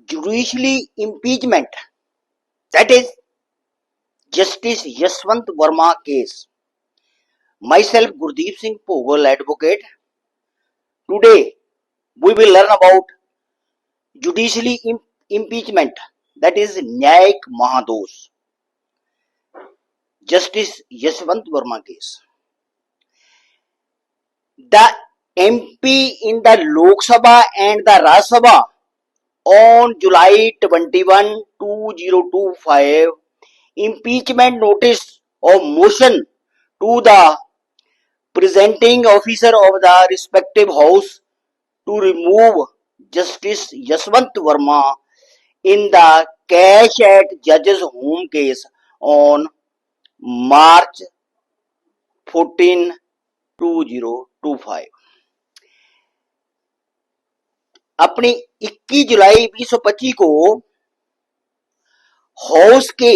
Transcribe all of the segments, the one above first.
judicially impeachment, that is Justice Yashwant Verma case. Myself Gurdeep Singh Pogal, advocate. Today we will learn about judicially impeachment, that is Nyayik Mahadosh, Justice Yashwant Verma case. The MP in the Lok Sabha and the Rajya Sabha on July 21, 2025, impeachment notice of motion to the presenting officer of the respective house to remove Justice Yashwant Verma in the cash at judge's home case on March 14, 2025. अपनी 21 जुलाई 2025 को house के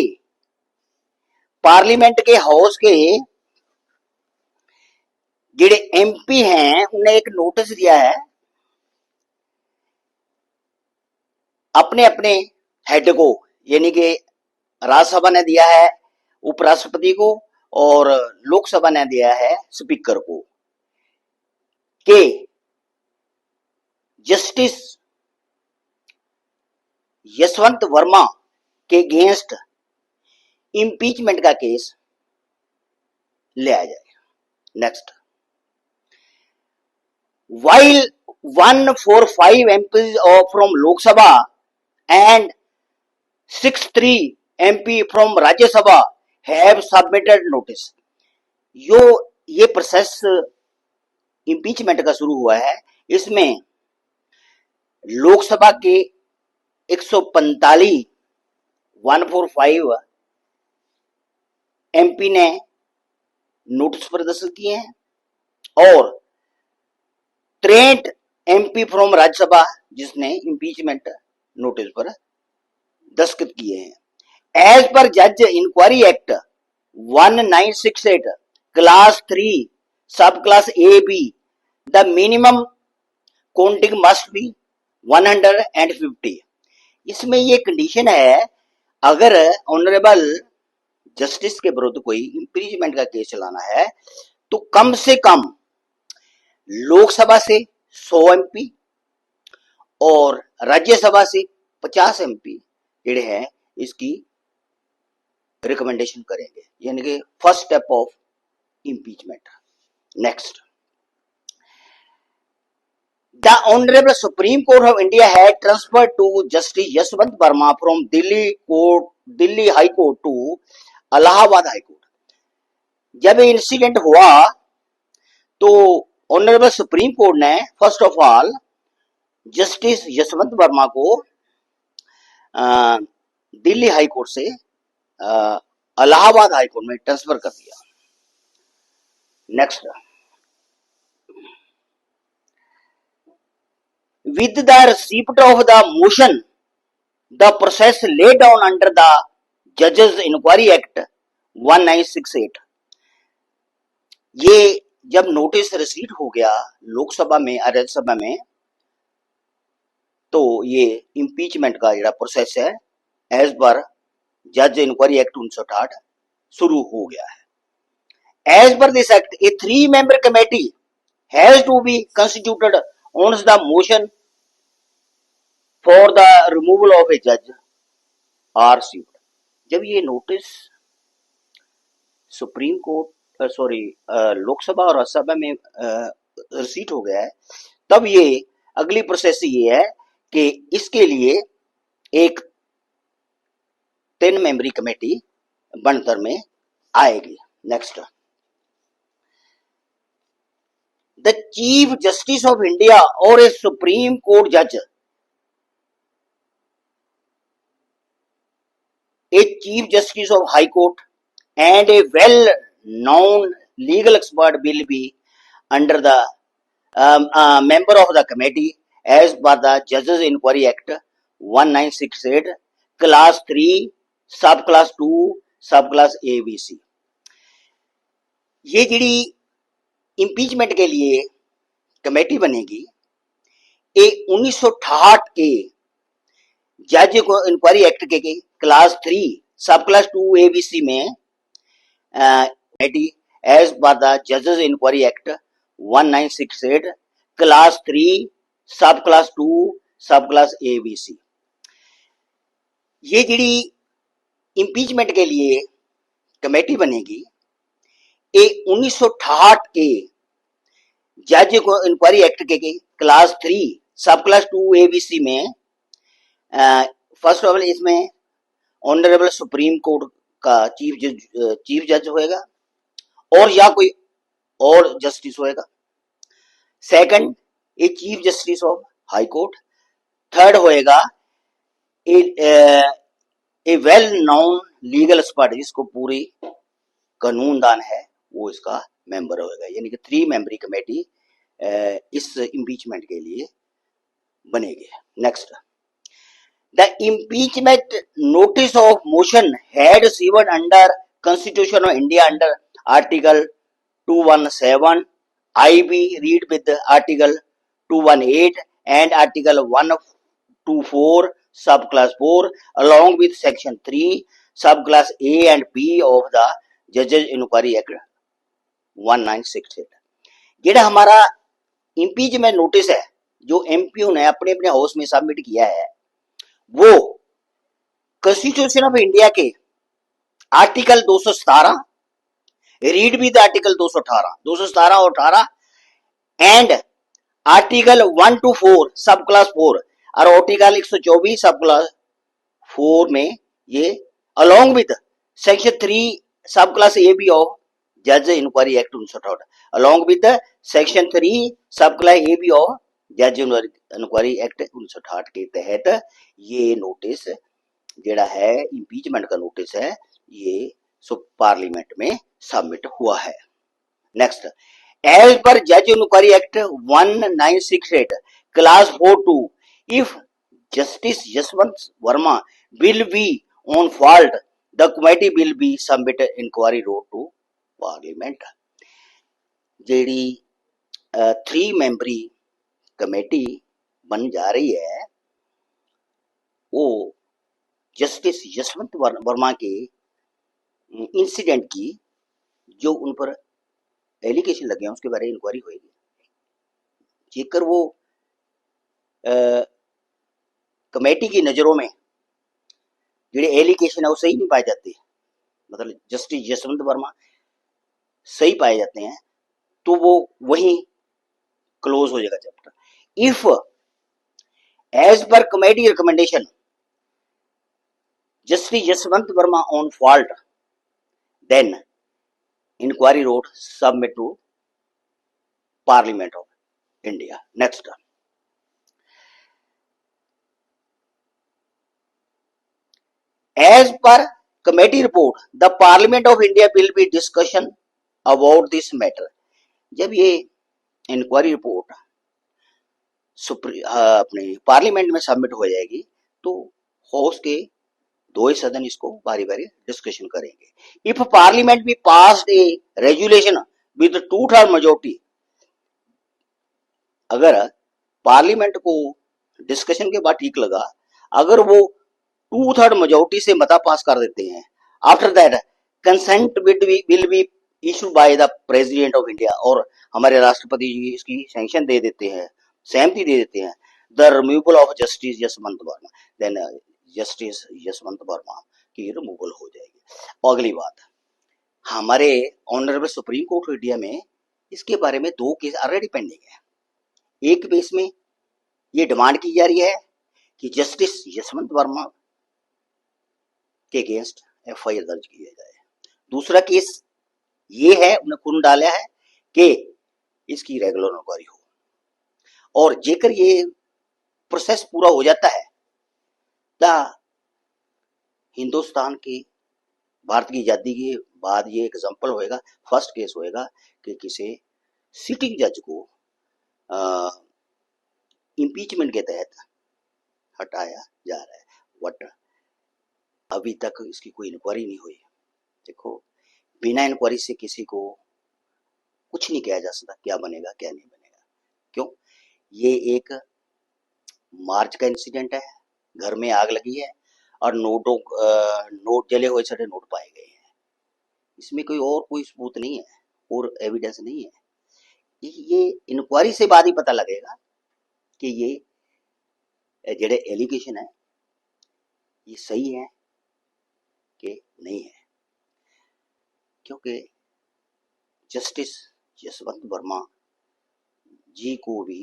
parliament के house के जेडे MP हैं उन्हें एक notice दिया है अपने अपने हेड को, यानी कि राज्यसभा ने दिया है उपराष्ट्रपति को और लोकसभा ने दिया है स्पीकर को, कि जस्टिस यशवंत वर्मा के अगेंस्ट इम्पीचमेंट का केस ले आ जाए. Next, while 145 MPs from Lok Sabha and 63 MP from Rajya Sabha have submitted notice. ये प्रोसेस इम्पीचमेंट का शुरू हुआ है. इसमें लोकसभा के 145 एमपी ने नोटिस प्रदर्शित किए हैं और 63 एमपी फ्रॉम राज्यसभा जिसने इम्पीचमेंट नोटिस पर दस्तखत किए हैं. एज पर जज inquiry act 1968 class 3 sub class A B, the minimum counting must be 150. इसमें ये कंडीशन है, अगर ऑनरेबल जस्टिस के विरुद्ध कोई इम्पीचमेंट का केस चलाना है तो कम से कम लोकसभा से 100 एमपी और राज्यसभा से 50 एमपी जेडे हैं इसकी रिकमेंडेशन करेंगे, यानी कि first step of impeachment. Next, the honourable Supreme Court of India had transferred to justice Yashwant Varma from Delhi High Court to Allahabad High Court. जब इंसिडेंट हुआ तो ऑनरेबल सुप्रीम कोर्ट ने first of all justice Yashwant Varma को दिल्ली हाई कोर्ट से Allahabad High Court में transfer कर दिया. नेक्स्ट, with the receipt of the motion, the process laid down under the Judges Inquiry Act 1968. ये जब नोटिस रिसीट हो गया लोकसभा में और राज्यसभा में तो ये इम्पीचमेंट का जो प्रोसेस है एज पर जज इंक्वायरी एक्ट 1968 शुरू हो गया है. As per this act a 3 member committee has to be constituted on the motion for the removal of a जज आर रिसीव्ड. जब ये नोटिस सुप्रीम कोर्ट लोकसभा और राज्यसभा में रिसीट हो गया है, तब ये अगली प्रोसेस ये है कि इसके लिए एक 3 मेंबरी कमेटी बनकर में आएगी. Next, the chief justice of India और ए सुप्रीम कोर्ट जज, a chief justice of high court and a well known legal expert will be under the member of the committee as per the Judges Inquiry Act 1968 class 3 sub class 2 sub class ABC. ये जिड़ी impeachment के लिए committee बनेगी ये 1968 के जज inquiry act के class 3 sub class 2 ABC में as per the जजेस inquiry act 1968 class 3 sub class 2 सब क्लास एबीसी, ये जी इंपीचमेंट के लिए कमेटी बनेगी, ये 1968 के जज इंक्वायरी एक्ट के क्लास 3 सब क्लास 2 एबीसी में फर्स्ट ऑफ ऑल इसमें ऑनरेबल सुप्रीम कोर्ट का चीफ जज होएगा और या कोई और जस्टिस होएगा। Second, a chief justice of high court. Third होएगा ए वेल नोन लीगल एक्सपर्ट, जिसको पूरी कानूनदान है, वो इसका मेंबर होएगा। यानी कि 3 मेंबरी कमेटी इस इम्पीचमेंट के लिए बनेगी। Next, the impeachment notice of motion had received under Constitution of India under Article 217, IB read with Article 218 and Article 124 subclass 4 along with Section 3 subclass A and B of the Judges Inquiry Act 1968। जेड़ा हमारा impeachment notice है जो MPO ने अपने अपने house में submit किया है, वो कॉन्स्टिट्यूशन ऑफ इंडिया के आर्टिकल 217 रीड विद आर्टिकल 217 और 18 एंड आर्टिकल 1 to 4 सब क्लास 4 और आर्टिकल 124 सब क्लास 4 में ये along with section 3 sub class A B of जज inquiry act 1968 along with section 3 sub class A B of जज inquiry act 1968 के तहत ये नोटिस जेड़ा है इम्पीचमेंट का नोटिस है, ये पार्लियामेंट में सबमिट हुआ है। नेक्स्ट, एज पर जज inquiry act 1968 class 4(2) if justice Yashwant Varma will be on fault the committee will be submit inquiry road to parliament. जेड़ी 3 मेंबरी कमेटी बन जा रही है, वो जस्टिस यशवंत वर्मा के इंसिडेंट की जो उन पर एलिगेशन लगे हैं उसके बारे में इंक्वायरी होगी। जेकर वो कमेटी की नजरों में जेडे एलिगेशन है वो सही नहीं पाए जाते, मतलब जस्टिस यशवंत वर्मा सही पाए जाते हैं, तो वो वहीं क्लोज हो जाएगा चैप्टर। इफ एज पर committee recommendation justice Yashwant Varma on fault, then inquiry road submit to parliament of India. Next, as पर committee report the parliament of India will be discussion about this matter. जब ये inquiry report अपने parliament में submit हो जाएगी तो house के 2 ही सदन इसको बारी बारी डिस्कशन करेंगे। इफ पार्लियामेंट भी passed A resolution with 2/3 majority, अगर पार्लियामेंट को डिस्कशन के बाद ठीक लगा, अगर वो 2/3 मेजोरिटी से मता पास कर देते हैं, after that consent will be issued by the president of India, और हमारे राष्ट्रपति जी इसकी सैंक्शन दे देते हैं, सहमति दे देते हैं, the removal of justice Yashwant Varma, then justice Yashwant Varma की रिमूवल हो जाएगी। अगली बात, हमारे honourable Supreme Court of India में इसके बारे में 2 केस ऑलरेडी पेंडिंग है। एक केस में ये डिमांड की जा रही है कि जस्टिस यशवंत वर्मा के अगेंस्ट एफआईआर दर्ज किया जाए। दूसरा केस ये है, उन्हें खून डाला है कि इसकी रेगुलर इंक्वायरी हो, और जेकर ये प्रोसेस पूरा हो जाता है तो हिंदुस्तान के भारत की आजादी के बाद ये एग्जाम्पल होएगा, फर्स्ट केस होएगा कि किसी सिटिंग जज को इम्पीचमेंट के तहत हटाया जा रहा है, बट अभी तक इसकी कोई इंक्वायरी नहीं हुई। देखो, बिना इंक्वायरी से किसी को कुछ नहीं किया जा सकता, क्या बनेगा क्या नहीं बनेगा। क्यों? ये एक मार्च का इंसिडेंट है, घर में आग लगी है और नोट जले हुए सारे नोट पाए गए हैं। इसमें कोई सबूत नहीं है और एविडेंस नहीं है। ये इंक्वायरी से बाद ही पता लगेगा कि ये जेडे एलिगेशन है ये सही है कि नहीं है, क्योंकि जस्टिस जसवंत वर्मा जी को भी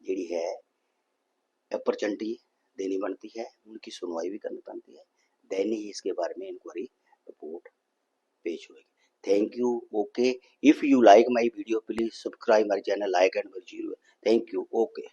जी है अपॉर्चुनिटी देनी बनती है, उनकी सुनवाई भी करनी बनती है, देन ही इसके बारे में इंक्वायरी रिपोर्ट पेश होगी। Thank you. Okay, if you like my video please subscribe my channel, like and share. Thank you. Okay.